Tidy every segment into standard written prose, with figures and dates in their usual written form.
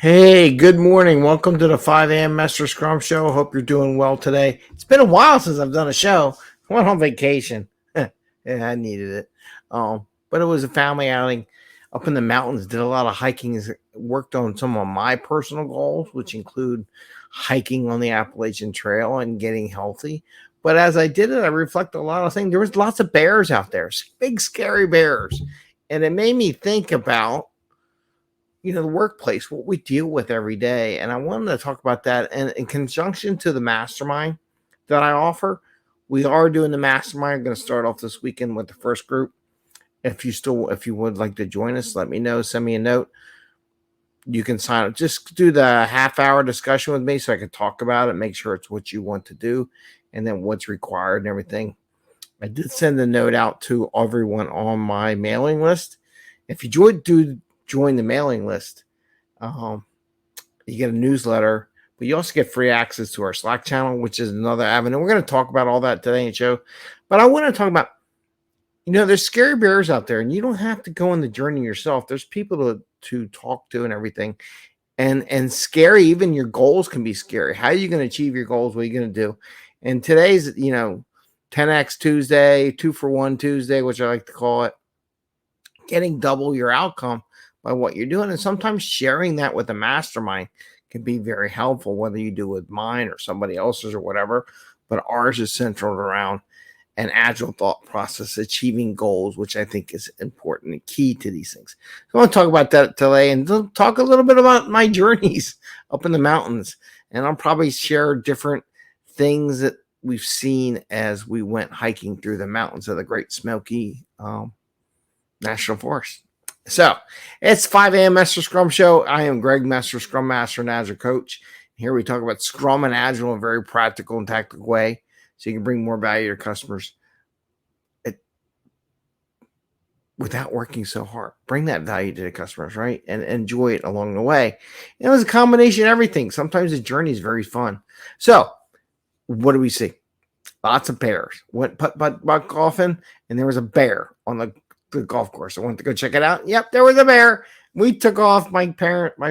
Hey, good morning. Welcome to the 5 a.m. Mester Scrum Show. Hope you're doing well today. It's been a while since I've done a show. I went on vacation. Yeah, I needed it. But it was a family outing up in the mountains. Did a lot of hiking. Worked on some of my personal goals, which include hiking on the Appalachian Trail and getting healthy. But as I did it, I reflected a lot of things. There was lots of bears out there, big scary bears, and it made me think about the workplace, what we deal with every day. And I wanted to talk about that. And in conjunction to the mastermind that I offer, we are doing the mastermind. I'm going to start off this weekend with the first group. If you would like to join us, let me know. Send me a note. You can sign up. Just do the half-hour discussion with me so I can talk about it, make sure it's what you want to do, and then what's required and everything. I did send a note out to everyone on my mailing list. If you join the mailing list, you get a newsletter, but you also get free access to our Slack channel, which is another avenue. We're going to talk about all that today in the show, but I want to talk about, there's scary bears out there, and you don't have to go on the journey yourself. There's people to talk to and everything, and scary. Even your goals can be scary. How are you going to achieve your goals? What are you going to do? And today's 10x Tuesday, 2-for-1 Tuesday, which I like to call it, getting double your outcome by what you're doing. And sometimes sharing that with a mastermind can be very helpful, whether you do with mine or somebody else's or whatever. But ours is centered around an agile thought process, achieving goals, which I think is important and key to these things. So I want to talk about that today and talk a little bit about my journeys up in the mountains. And I'll probably share different things that we've seen as we went hiking through the mountains of the Great Smoky National Forest. So it's 5 a.m. Mester Scrum Show. I am Greg Mester, Scrum Master and Agile Coach. Here we talk about Scrum and Agile in a very practical and tactical way so you can bring more value to your customers without working so hard. Bring that value to the customers, right? And enjoy it along the way. And it was a combination of everything. Sometimes the journey is very fun. So what do we see? Lots of bears. Went putt golfing, and there was a bear on the golf course. I went to go check it out. Yep, there was a bear. We took off. My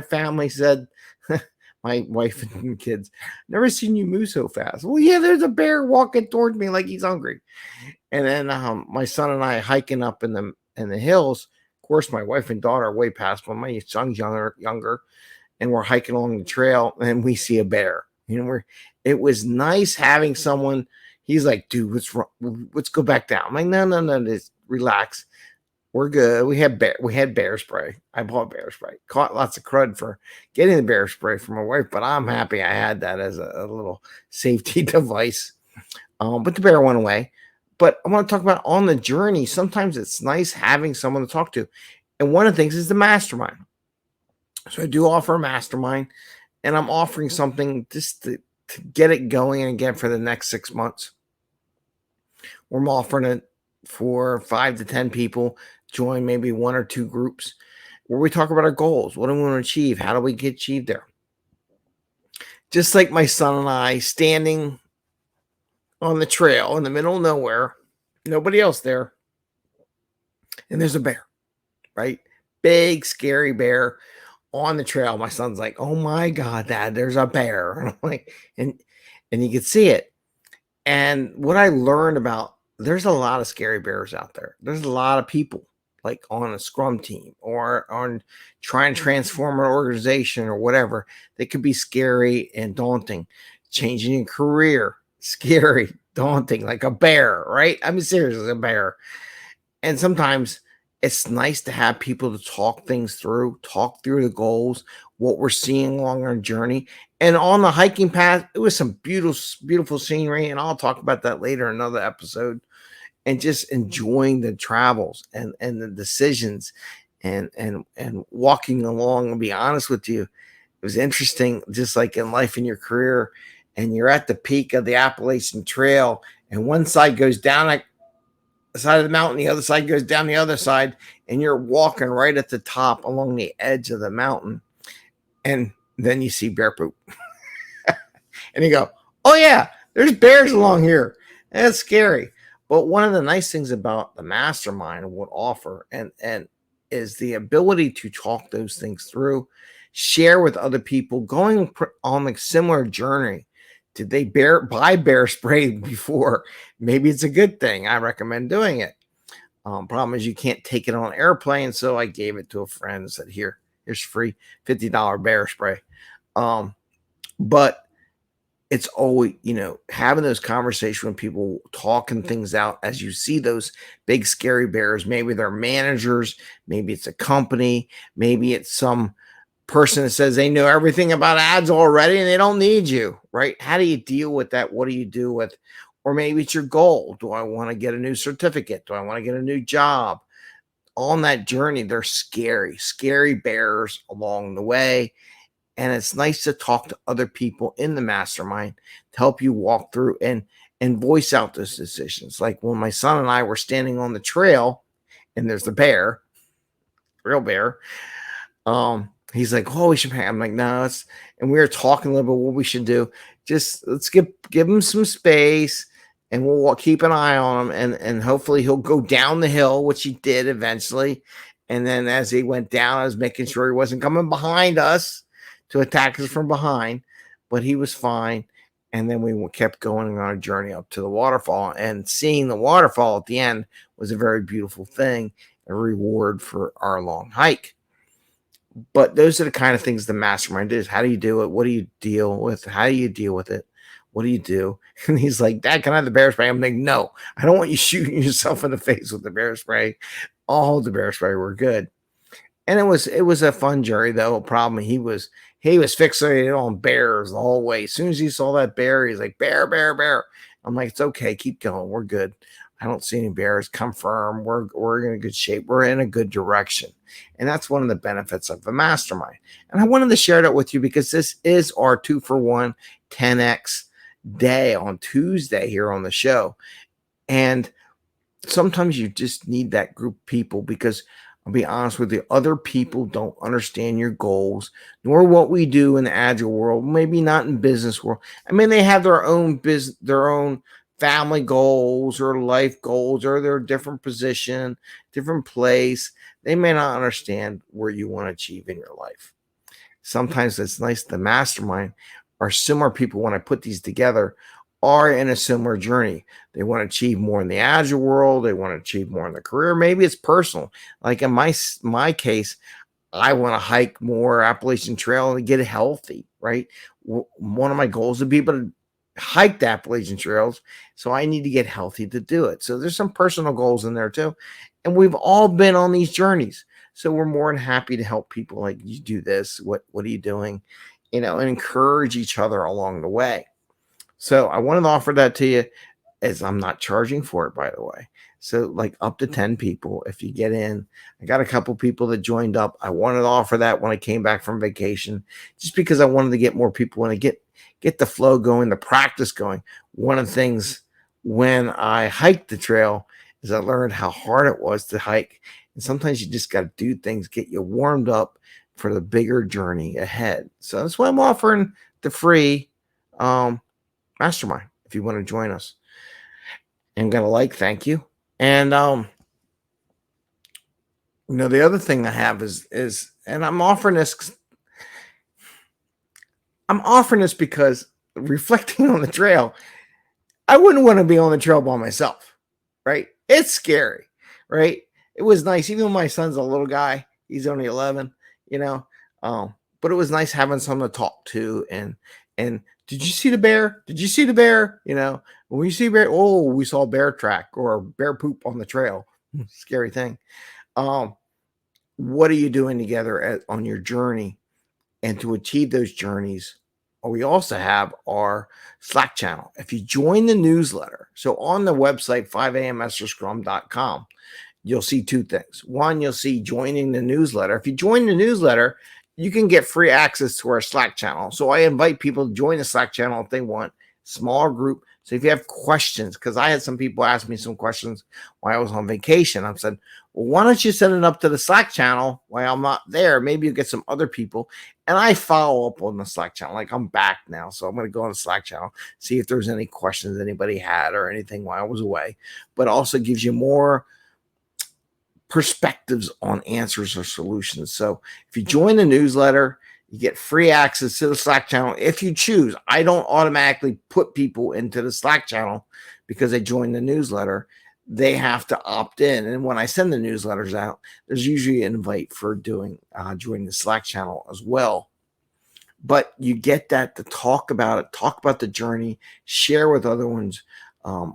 family said, my wife and kids, never seen you move so fast. Well, yeah, there's a bear walking towards me like he's hungry. And then my son and I hiking up in the hills. Of course, my wife and daughter are way past when my son's younger, and we're hiking along the trail, and we see a bear. It was nice having someone. He's like, dude, what's wrong? Let's go back down. I'm like, no, just relax. We're good. We had bear spray. I bought bear spray. Caught lots of crud for getting the bear spray from my wife, but I'm happy I had that as a little safety device. But the bear went away. But I want to talk about on the journey. Sometimes it's nice having someone to talk to. And one of the things is the mastermind. So I do offer a mastermind, and I'm offering something just to get it going and again for the next 6 months. We're offering it for 5 to 10 people. Join maybe 1 or 2 groups where we talk about our goals. What do we want to achieve? How do we get achieved there? Just like my son and I standing on the trail in the middle of nowhere, nobody else there, and there's a bear, right? Big, scary bear on the trail. My son's like, oh my God, Dad, there's a bear. And I'm like, and you can see it. And what I learned about, there's a lot of scary bears out there. There's a lot of people like on a Scrum team or on trying to transform an organization or whatever. They could be scary and daunting. Changing your career, scary, daunting, like a bear, right? I mean, seriously, a bear. And sometimes it's nice to have people to talk things through, talk through the goals, what we're seeing along our journey. And on the hiking path, it was some beautiful, beautiful scenery. And I'll talk about that later in another episode. And just enjoying the travels and the decisions and walking along. I'll be honest with you, it was interesting, just like in life in your career, and you're at the peak of the Appalachian Trail, and one side goes down like the side of the mountain, the other side goes down the other side, and you're walking right at the top along the edge of the mountain, and then you see bear poop. And you go, oh yeah, there's bears along here. That's scary. But one of the nice things about the mastermind would offer and is the ability to talk those things through, Share with other people going on a similar journey. Did they buy bear spray before? Maybe it's a good thing. I recommend doing it. Problem is you can't take it on an airplane, so I gave it to a friend and said, here's free $50 bear spray. But it's always, having those conversations when people talking things out as you see those big scary bears. Maybe they're managers, maybe it's a company, maybe it's some person that says they know everything about ads already and they don't need you, right? How do you deal with that? What do you do with, or maybe it's your goal. Do I want to get a new certificate? Do I want to get a new job? On that journey, they're scary bears along the way. And it's nice to talk to other people in the mastermind to help you walk through and voice out those decisions. Like when my son and I were standing on the trail and there's the bear, real bear. He's like, oh, we should pay. I'm like, no, and we were talking a little bit what we should do. Just let's give him some space and we'll keep an eye on him and hopefully he'll go down the hill, which he did eventually. And then as he went down, I was making sure he wasn't coming behind us to attack us from behind, but he was fine. And then we kept going on our journey up to the waterfall, and seeing the waterfall at the end was a very beautiful thing, a reward for our long hike. But those are the kind of things the mastermind is. How do you do it? What do you deal with? How do you deal with it? What do you do? And he's like, Dad, can I have the bear spray? I'm like, no, I don't want you shooting yourself in the face with the bear spray. All the bear spray were good. And it was a fun journey, though. Problem, he was fixated on bears the whole way. As soon as he saw that bear, he's like, bear, bear, bear. I'm like, it's okay, keep going. We're good. I don't see any bears. Confirm. We're in a good shape. We're in a good direction. And that's one of the benefits of the mastermind. And I wanted to share that with you because this is our 2-for-1 10x day on Tuesday here on the show. And sometimes you just need that group of people because I'll be honest with you, other people don't understand your goals, nor what we do in the agile world, maybe not in business world. I mean, they have their own their own family goals or life goals, or their different position, different place. They may not understand where you want to achieve in your life. Sometimes it's nice. The mastermind are similar people when I put these together are in a similar journey. They want to achieve more in the agile world. They want to achieve more in their career. Maybe it's personal. Like in my case, I want to hike more Appalachian Trail and get healthy, right? One of my goals would be able to hike the Appalachian Trails. So I need to get healthy to do it. So there's some personal goals in there too. And we've all been on these journeys. So we're more than happy to help people like, you do this. What are you doing? And encourage each other along the way. So I wanted to offer that to you, as I'm not charging for it, by the way. So like up to 10 people, if you get in. I got a couple people that joined up. I wanted to offer that when I came back from vacation, just because I wanted to get more people and to get the flow going, the practice going. One of the things when I hiked the trail is I learned how hard it was to hike. And sometimes you just got to do things, get you warmed up for the bigger journey ahead. So that's why I'm offering the free mastermind if you want to join us. And thank you. And the other thing I have is and I'm offering this because reflecting on the trail, I wouldn't want to be on the trail by myself, right? It's scary, right? It was nice, even though my son's a little guy, he's only 11, but it was nice having someone to talk to and did you see the bear? Did you see the bear? When you see bear, we saw a bear track or bear poop on the trail. Scary thing. What are you doing together on your journey? And to achieve those journeys, we also have our Slack channel. If you join the newsletter, so on the website, 5ammasterscrum.com, you'll see two things. One, you'll see joining the newsletter. If you join the newsletter, you can get free access to our Slack channel. So I invite people to join the Slack channel if they want. Smaller group. So if you have questions, because I had some people ask me some questions while I was on vacation. I said, well, why don't you send it up to the Slack channel while I'm not there? Maybe you get some other people. And I follow up on the Slack channel. Like I'm back now. So I'm going to go on the Slack channel, see if there's any questions anybody had or anything while I was away. But also gives you more perspectives on answers or solutions. So if you join the newsletter, You get free access to the Slack channel if you choose. I don't automatically put people into the Slack channel because they join the newsletter. They have to opt in. And when I send the newsletters out, there's usually an invite for joining the Slack channel as well. But you get that to talk about it, talk about the journey, share with other ones,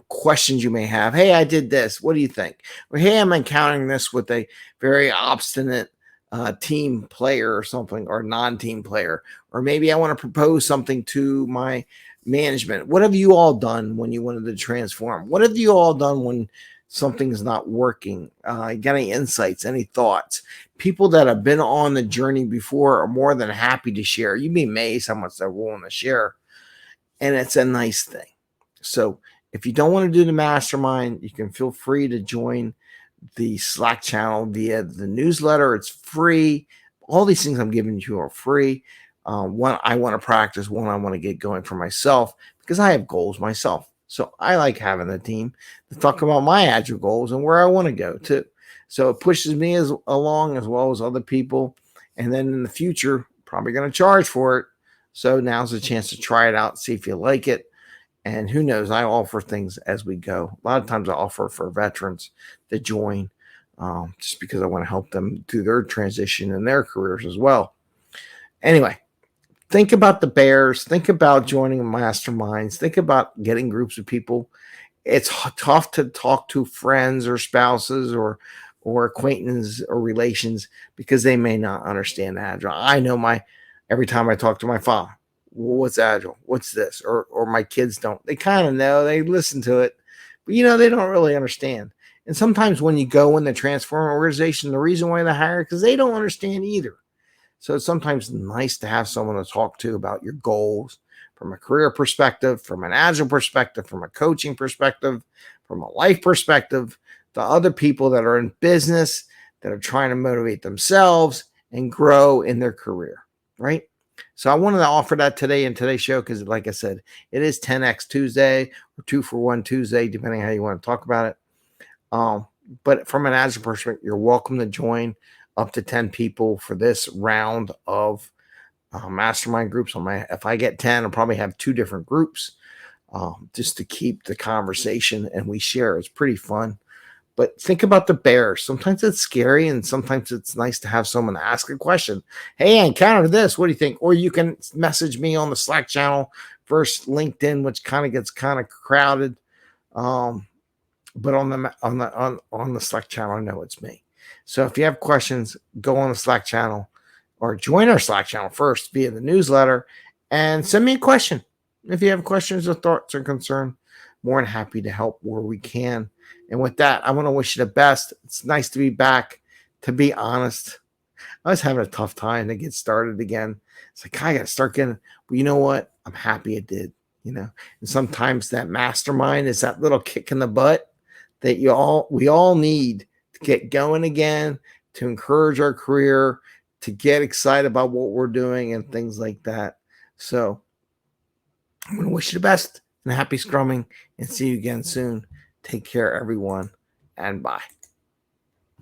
questions you may have. Hey, I did this. What do you think? Or hey, I'm encountering this with a very obstinate team player or something, or non-team player, or maybe I want to propose something to my management. What have you all done when you wanted to transform? What have you all done when something's not working? Got any insights, any thoughts? People that have been on the journey before are more than happy to share. You'd be amazed how much they're willing to share, and it's a nice thing. So if you don't want to do the mastermind, you can feel free to join the Slack channel via the newsletter. It's free. All these things I'm giving you are free. One I want to practice, one I want to get going for myself because I have goals myself. So I like having a team to talk about my agile goals and where I want to go too. So it pushes me along as well as other people. And then in the future, probably going to charge for it. So now's a chance to try it out, see if you like it. And who knows, I offer things as we go. A lot of times I offer for veterans to join just because I want to help them through their transition in their careers as well. Anyway, think about the bears. Think about joining masterminds. Think about getting groups of people. It's tough to talk to friends or spouses or acquaintances or relations because they may not understand Agile. I know every time I talk to my father, what's Agile? What's this? Or my kids don't. They kind of know. They listen to it, but they don't really understand. And sometimes when you go in the transform organization, the reason why they hire because they don't understand either. So it's sometimes nice to have someone to talk to about your goals from a career perspective, from an Agile perspective, from a coaching perspective, from a life perspective, to other people that are in business that are trying to motivate themselves and grow in their career, right? So I wanted to offer that today in today's show because, like I said, it is 10X Tuesday or 2-for-1 Tuesday, depending on how you want to talk about it. But from an Agile perspective, you're welcome to join up to 10 people for this round of mastermind groups. If I get 10, I'll probably have 2 different groups just to keep the conversation and we share. It's pretty fun. But think about the bears. Sometimes it's scary and sometimes it's nice to have someone ask a question. Hey, I encountered this. What do you think? Or you can message me on the Slack channel versus LinkedIn, which kind of gets kind of crowded. But on the Slack channel, I know it's me. So if you have questions, go on the Slack channel or join our Slack channel first via the newsletter and send me a question. If you have questions or thoughts or concern, more than happy to help where we can. And with that, I want to wish you the best. It's nice to be back. To be honest, I was having a tough time to get started again. It's like, I got to start getting, but you know what? I'm happy it did, And sometimes that mastermind is that little kick in the butt that we all need to get going again, to encourage our career, to get excited about what we're doing and things like that. So I'm going to wish you the best and happy scrumming and see you again soon. Take care, everyone, and bye.